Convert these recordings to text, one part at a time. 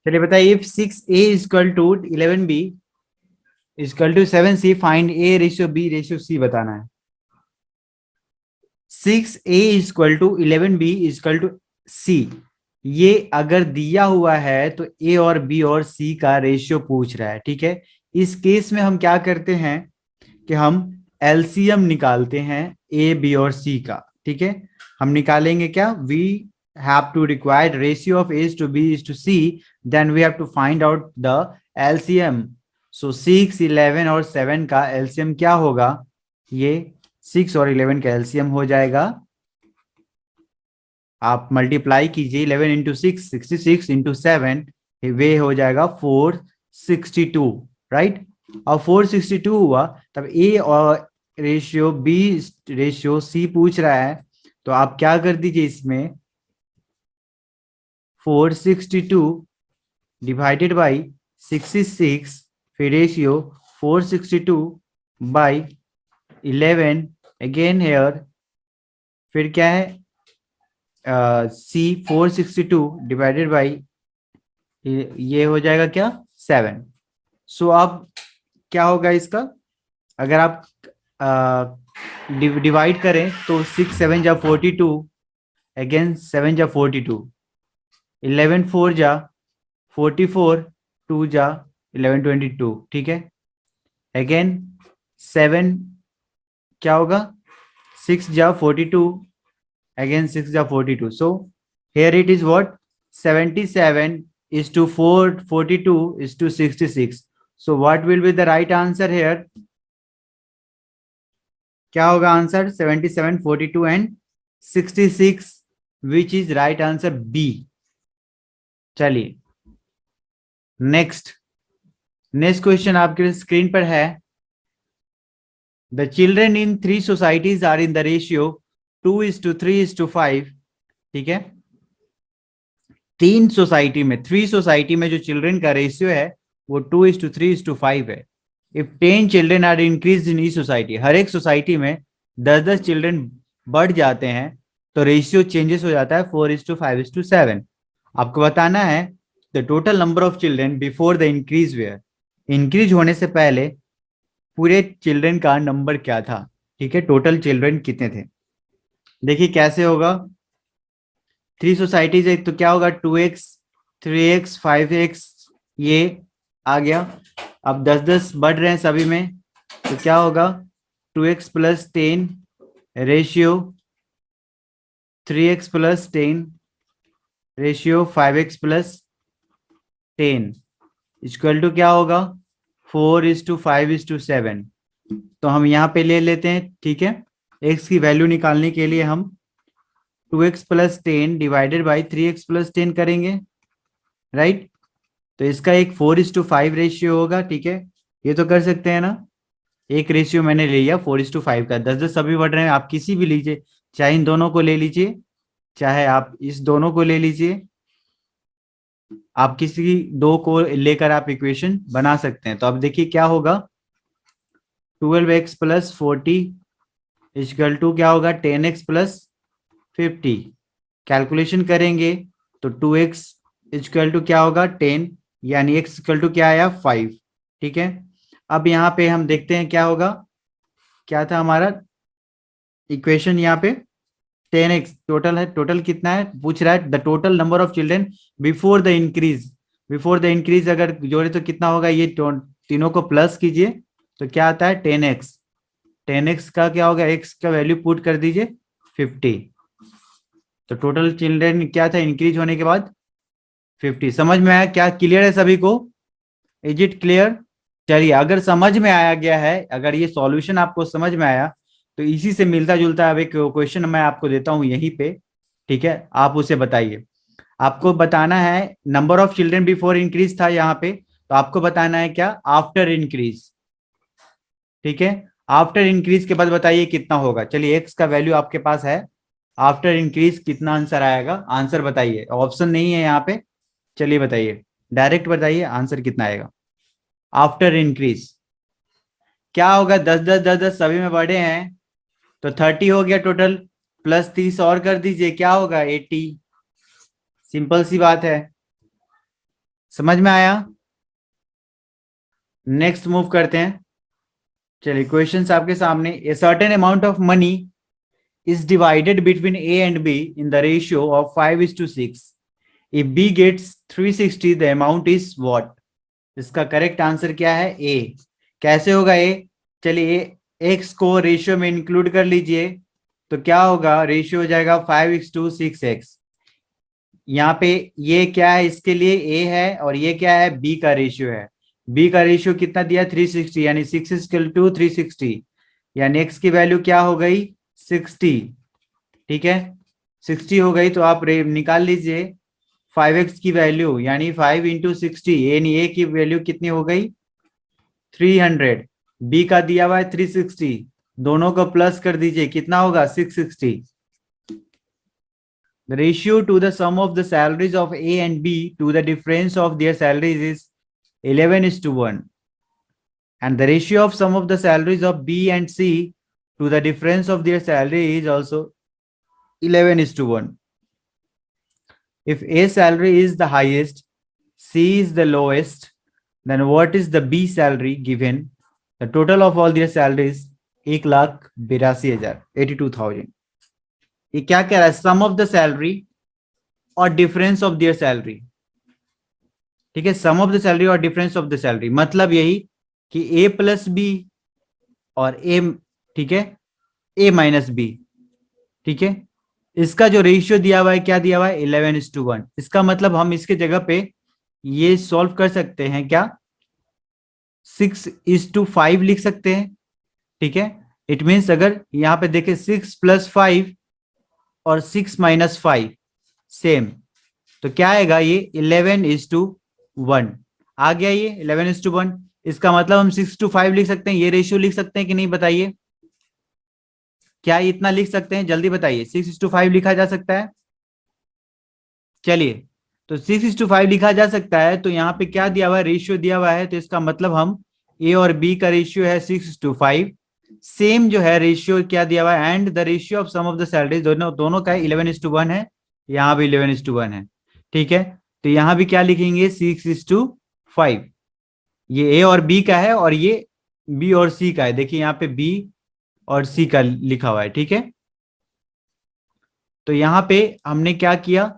चलिए बताइए, if 6a is equal to 11b is equal to 7c, find a ratio b ratio c बताना है। 6a is equal to 11b is equal to c, ये अगर दिया हुआ है तो a और b और c का रेशियो पूछ रहा है, ठीक है। इस केस में हम क्या करते हैं कि हम एलसीएम निकालते हैं a b और c का, ठीक है। हम निकालेंगे क्या, we have to required ratio of a to b is to c, then we have to find out the LCM. so 6, 11 और 7 का LCM क्या होगा, ये 6 और 11 का LCM हो जाएगा, आप मल्टीप्लाई कीजिए, 11 इंटू 6 66 इंटू 7 वे हो जाएगा 462, राइट। और 462 हुआ तब ए और रेशियो बी रेशियो सी पूछ रहा है, तो आप क्या कर दीजिए, इसमें 462 डिवाइडेड बाई 66, फिर रेशियो 462 बाई 11 अगेन हेयर, फिर क्या है सी 462 डिवाइडेड बाई ये हो जाएगा क्या 7। सो अब क्या होगा इसका, अगर आप डिवाइड करें तो 6 7 जा 42, अगेन 7 जा 42, 11 4 जा 44, 2 जा 11 22, ठीक है। अगेन 7 क्या होगा, 6 जा 42, अगेन 6 जा 42, सो here it is what 77 is to 442 is to 66, so what will be the right answer here, क्या होगा answer 77 42 and 66 which is right answer B. चलिए नेक्स्ट क्वेश्चन आपके स्क्रीन पर है, the children in 3 societies are in the ratio 2:3:5, ठीक है। 3 society में जो चिल्ड्रेन का रेशियो है वो 2:3:5 है। If 10 children are increase in each society, हर एक सोसाइटी में 10 चिल्ड्रेन बढ़ जाते हैं तो रेशियो चेंजेस हो जाता है 4:5:7। आपको बताना है the total number of children before the increase were, increase होने से पहले पूरे चिल्ड्रेन का नंबर क्या था, ठीक है, टोटल चिल्ड्रेन कितने थे। देखिए कैसे होगा, 3 सोसाइटीज है तो क्या होगा 2x 3x 5x, ये आ गया। अब 10 बढ़ रहे हैं सभी में तो क्या होगा 2x + 10 ratio 3x + 10 ratio 5x + 10 equal to क्या होगा 4:5:7। तो हम यहाँ पे ले लेते हैं, ठीक है। x की वैल्यू निकालने के लिए हम 2x + 10 डिवाइडेड बाई 3x + 10 करेंगे, राइट। तो इसका एक 4:5 रेशियो होगा, ठीक है, ये तो कर सकते हैं ना। एक रेशियो मैंने ले लिया 4:5 का, 10 सभी बढ़ रहे हैं, आप किसी भी लीजिए, चाहे इन दोनों को ले लीजिए, चाहे आप इस दोनों को ले लीजिए, आप किसी दो को लेकर आप इक्वेशन बना सकते हैं। तो अब देखिए क्या होगा 12x + 40 इक्वल टू क्या होगा 10x + 50, कैलकुलेशन करेंगे तो 2x इक्वल टू क्या होगा 10, यानी x इक्वल टू क्या आया 5, ठीक है। अब यहाँ पे हम देखते हैं क्या होगा, क्या था हमारा इक्वेशन, यहाँ पे 10x टोटल है, टोटल कितना है पूछ रहा है, the total number of children before the increase अगर जोड़े तो कितना होगा, ये तीनों को प्लस कीजिए तो क्या आता है 10x का क्या होगा, x का वैल्यू पुट कर दीजिए 50, तो टोटल चिल्ड्रेन क्या था इंक्रीज होने के बाद 50। समझ में आया क्या, क्लियर है सभी को, इज इट क्लियर। चलिए अगर समझ में आया गया है, अगर ये सॉल्यूशन आपको समझ में आया तो इसी से मिलता जुलता अब एक क्वेश्चन मैं आपको देता हूं यहीं पे, ठीक है, आप उसे बताइए। आपको बताना है number of children before increase था यहाँ पे, तो आपको बताना है क्या आफ्टर इंक्रीज, ठीक है। आफ्टर इंक्रीज के बाद बताइए कितना होगा। चलिए एक्स का वैल्यू आपके पास है, आफ्टर इंक्रीज कितना आंसर आएगा, आंसर बताइए, ऑप्शन नहीं है यहाँ पे, चलिए बताइए, डायरेक्ट बताइए आंसर कितना आएगा आफ्टर इंक्रीज। क्या होगा, 10 10 10 10 सभी में बढ़े हैं तो 30 हो गया टोटल, प्लस 30 और कर दीजिए, क्या होगा 80। सिंपल सी बात है, समझ में आया। नेक्स्ट मूव करते हैं। चलिए क्वेश्चन आपके सामने। A certain amount of money is divided between A and B in the ratio of 5:6. If B gets 360, the amount is what? इसका करेक्ट आंसर क्या है? A। कैसे होगा A? चलिए X को रेशियो में इंक्लूड कर लीजिए, तो क्या होगा, रेशियो हो जाएगा 5:6x। यहाँ पे ये क्या है, इसके लिए A है, और ये क्या है, B का रेशियो है। B का रेशियो कितना दिया, 360, यानी 6:360, यानी X की वैल्यू क्या हो गई, 60। ठीक है, 60 हो गई, तो आप निकाल लीजिए 5x की वैल्यू, यानी 5 × 60, यानी ए की वैल्यू कितनी हो गई, 300। बी का दिया हुआ है 360, दोनों को प्लस कर दीजिए, कितना होगा, 660। The ratio to the sum of the salaries of A and B to the difference of their salaries is 11:1, and the ratio of sum of the salaries of B and C to the difference of their salary is also 11:1. If A salary is the highest, C is the lowest, then what is the B salary given? The total of all their salaries 1,82,000, 82,000. ये क्या कह रहा है, सम of the salary और difference of their salary. ठीक है, सम of the salary और difference of the salary, मतलब यही कि ए प्लस बी और ए, ठीक है, ए माइनस बी। ठीक है, इसका जो रेशियो दिया हुआ है, क्या दिया हुआ है, 11:1। इसका मतलब हम इसके जगह पे ये सॉल्व कर सकते हैं, क्या 6:5 लिख सकते हैं। ठीक है, इट मीन्स अगर यहां पे देखें 6 + 5 और 6 - 5 सेम, तो क्या आएगा, ये 11:1 आ गया, ये 11:1। इसका मतलब हम 6:5 लिख सकते हैं, ये रेशियो लिख सकते हैं कि नहीं, बताइए। क्या इतना लिख सकते हैं, जल्दी बताइए, 6:5 लिखा जा सकता है। चलिए, तो 6:5 लिखा जा सकता है, तो यहाँ पे क्या दिया हुआ है, रेशियो दिया हुआ है, तो इसका मतलब हम ए और बी का रेशियो है 6:5, सेम जो है रेशियो क्या दिया हुआ है, and the ratio of sum of the salaries, दोनों का 11:1 है, यहाँ भी 11:1 है। ठीक है, तो यहाँ भी क्या लिखेंगे, 6:5। ये ए और बी का है, और ये बी और सी का है, देखिए यहाँ पे बी और सी का लिखा हुआ है। ठीक है, तो यहाँ पे हमने क्या किया,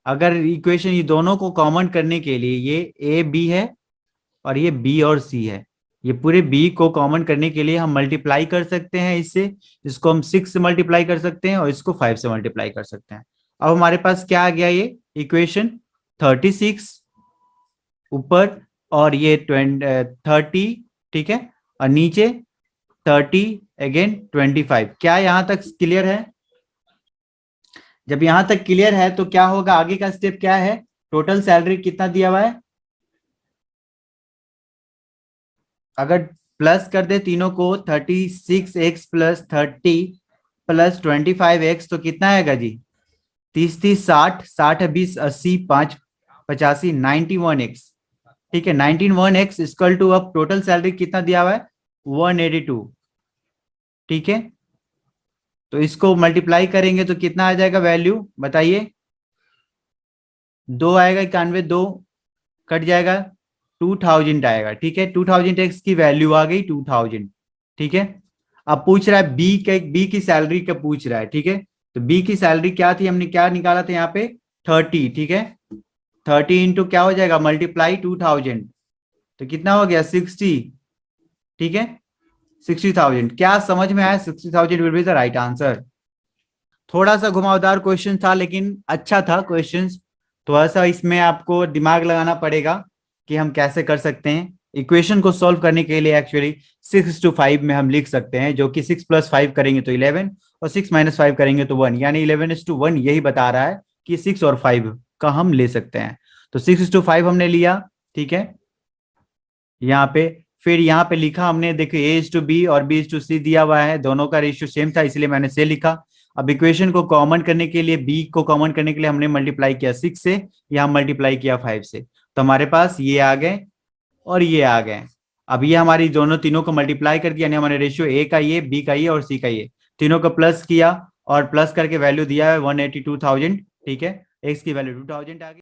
अगर इक्वेशन ये दोनों को कॉमन करने के लिए, ये ए बी है और ये बी और सी है, ये पूरे बी को कॉमन करने के लिए हम मल्टीप्लाई कर सकते हैं इससे, इसको हम 6 से मल्टीप्लाई कर सकते हैं और इसको 5 से मल्टीप्लाई कर सकते हैं। अब हमारे पास क्या आ गया, ये इक्वेशन 36 ऊपर, और ये 30, ठीक है, और नीचे 30 अगेन 25। क्या यहां तक क्लियर है? जब यहां तक क्लियर है तो क्या होगा, आगे का स्टेप क्या है, टोटल सैलरी कितना दिया हुआ है, अगर प्लस कर दे तीनों को, 36x + 30 + 25x, तो कितना आएगा जी, 30 30 60, 60 20 80 5 85 91x। ठीक है, 91x इक्वल टू, अब टोटल सैलरी कितना दिया हुआ है, 182। ठीक है, तो इसको मल्टीप्लाई करेंगे तो कितना आ जाएगा वैल्यू, बताइए। 2 आएगा, 91, 2 कट जाएगा, 2000 आएगा। ठीक है, 2000x की वैल्यू आ गई 2000। ठीक है, अब पूछ रहा है बी की सैलरी का पूछ रहा है। ठीक है, तो बी की सैलरी क्या थी, हमने क्या निकाला था यहाँ पे, 30। ठीक है, 30 इंटू क्या हो जाएगा, मल्टीप्लाई 2000, तो कितना हो गया, 60। ठीक है, 60,000। क्या समझ में आया, 60,000 will be the right answer. थोड़ा सा घुमावदार क्वेश्चन था, लेकिन अच्छा था क्वेश्चन। थोड़ा सा इसमें आपको दिमाग लगाना पड़ेगा कि हम कैसे कर सकते हैं। इक्वेशन को सॉल्व करने के लिए एक्चुअली 6:5 में हम लिख सकते हैं, जो कि 6 + 5 करेंगे तो 11, और 6 - 5 करेंगे तो 1, यानी 11:1 यही बता रहा है कि 6 और 5 का हम ले सकते हैं। तो 6:5 हमने लिया। ठीक है, यहाँ पे फिर यहाँ पे लिखा हमने, देखो A/B और B/C दिया हुआ है, दोनों का रेशियो सेम था, इसलिए मैंने से लिखा। अब इक्वेशन को कॉमन करने के लिए, बी को कॉमन करने के लिए हमने मल्टीप्लाई किया 6 से, यहाँ मल्टीप्लाई किया 5 से, तो हमारे पास ये आ गए और ये आ गए। अब ये हमारी दोनों तीनों को मल्टीप्लाई कर दिया, यानी हमारे रेशियो ए का ये, बी का ये और सी का ये, तीनों को प्लस किया और प्लस करके वैल्यू दिया है 182,000। ठीक है, एक्स की वैल्यू 2000 आ गई।